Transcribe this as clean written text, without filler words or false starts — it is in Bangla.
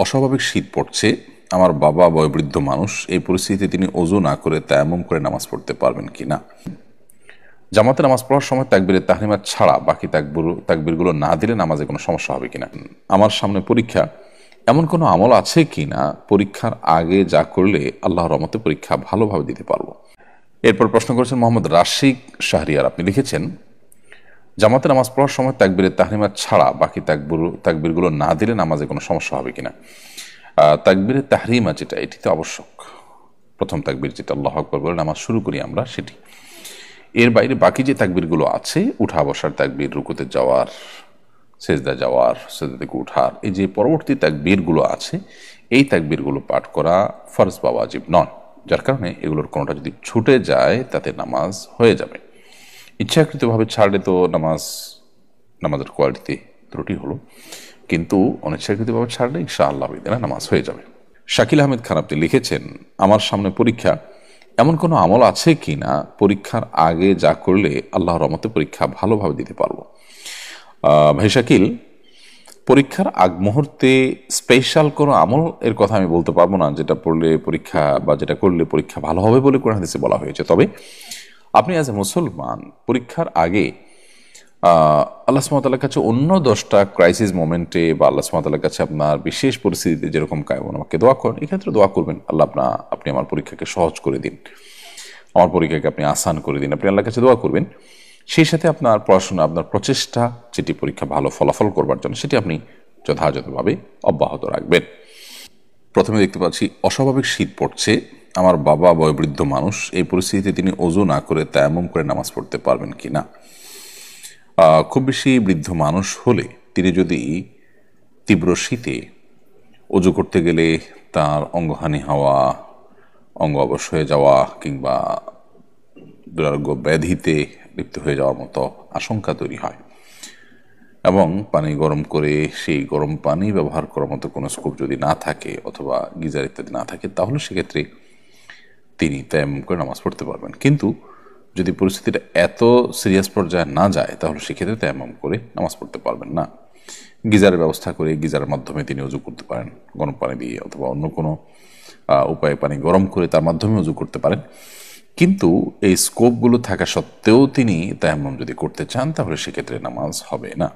অস্বাভাবিক শীত পড়ছে। আমার বাবা বয়োবৃদ্ধ মানুষ, এই পরিস্থিতিতে তিনি ওযু না করে তায়াম্মুম করে নামাজ পড়তে পারবেন কিনা? জামাতে নামাজ পড়ার সময় তাকবীরে তাহরিমা ছাড়া বাকি তাকবীরগুলো না দিলে নামাজে কোনো সমস্যা হবে কিনা? আমার সামনে পরীক্ষা, এমন কোনো আমল আছে কিনা পরীক্ষার আগে যা করলে আল্লাহর রহমতে পরীক্ষা ভালোভাবে দিতে পারবো? এরপর প্রশ্ন করেছেন মোহাম্মদ রাশিক শাহরিয়ার। আপনি লিখেছেন, জামাতে নামাজ পড়ার সময় তাকবীরে তাহরিমা ছাড়া বাকি তাকবীরগুলো না দিলে নামাজে কোনো সমস্যা হবে কিনা? তাকবীরে তাহরিমা যেটা, এটি তো আবশ্যক। প্রথম তাকবীর যেটা আল্লাহু আকবার বলে নামাজ শুরু করি আমরা, সেটি। এর বাইরে বাকি যে তাকবীরগুলো আছে, উঠা বসার তাকবীর, রুকুতে যাওয়ার, সেজদা যাওয়ার, সেজদা থেকে উঠার, এই যে পরবর্তী তাকবীরগুলো আছে, এই তাকবীরগুলো পাঠ করা ফরজ বা ওয়াজিব নয়। যার কারণে এগুলোর কোনোটা যদি ছুটে যায় তাতে নামাজ হয়ে যাবে। ইচ্ছাকৃতভাবে ছাড়লে তো নামাজের কোয়ালিটিতে ত্রুটি হলো, কিন্তু অনিচ্ছাকৃতভাবে ছাড়লে ইনশাআল্লাহ বিদিনা নামাজ হয়ে যাবে। শাকিল আহমেদ খান আপনি লিখেছেন, আমার সামনে পরীক্ষা, এমন কোনো আমল আছে কি না পরীক্ষার আগে যা করলে আল্লাহর রহমতে পরীক্ষা ভালোভাবে দিতে পারবো? ভাই শাকিল, পরীক্ষার আগ মুহূর্তে স্পেশাল কোনো আমল এর কথা আমি বলতে পারবো না, যেটা পড়লে পরীক্ষা বা যেটা করলে পরীক্ষা ভালো হবে বলে কোরআন হাদিসে বলা হয়েছে। তবে আপনি অ্যাজ এ মুসলমান পরীক্ষার আগে আল্লাহ সুবহানাহু ওয়া তাআলার কাছে অন্য 10টা ক্রাইসিস মোমেন্টে বা আল্লাহ সুবহানাহু ওয়া তাআলার কাছে আপনার বিশেষ পরিস্থিতিতে যেরকম আমাকে দোয়া করেন, এক্ষেত্রে দোয়া করবেন, আল্লাহ আপনি আমার পরীক্ষাকে সহজ করে দিন, আমার পরীক্ষাকে আপনি আসান করে দিন। আপনি আল্লাহর কাছে দোয়া করবেন, সেই সাথে আপনার পড়াশোনা, আপনার প্রচেষ্টা, যেটি পরীক্ষা ভালো ফলাফল করবার জন্য, সেটি আপনি যথাযথভাবে অব্যাহত রাখবেন। প্রথমে দেখতে পাচ্ছি অস্বাভাবিক শীত পড়ছে। আমার বাবা বয়োবৃদ্ধ মানুষ, এই পরিস্থিতিতে তিনি ওযু না করে তায়াম্মুম করে নামাজ পড়তে পারবেন কিনা? খুব বেশি বৃদ্ধ মানুষ হলে তিনি যদি তীব্র শীতে ওযু করতে গেলে তার অঙ্গহানি হওয়া, অঙ্গ অবশ হয়ে যাওয়া কিংবা দুরারোগ্য ব্যাধিতে লিপ্ত হয়ে যাওয়ার মতো আশঙ্কা তৈরি হয়, এবং পানি গরম করে সেই গরম পানি ব্যবহার করার মতো কোনো স্কোপ যদি না থাকে অথবা গিজার ইত্যাদি না থাকে, তাহলে সেক্ষেত্রে তিনি তায়াম্মুম করে নামাজ পড়তে পারবেন। কিন্তু যদি পরিস্থিতিটা এত সিরিয়াস পর্যায়ে না যায়, তাহলে সেক্ষেত্রে তায়াম্মুম করে নামাজ পড়তে পারবেন না। গিজারের ব্যবস্থা করে গিজারের মাধ্যমে তিনি ওযু করতে পারেন, গরম পানি দিয়ে, অথবা অন্য কোনো উপায়ে পানি গরম করে তার মাধ্যমে ওযু করতে পারেন। কিন্তু এই স্কোপগুলো থাকা সত্ত্বেও তিনি তায়াম্মুম যদি করতে চান, তাহলে সেক্ষেত্রে নামাজ হবে না।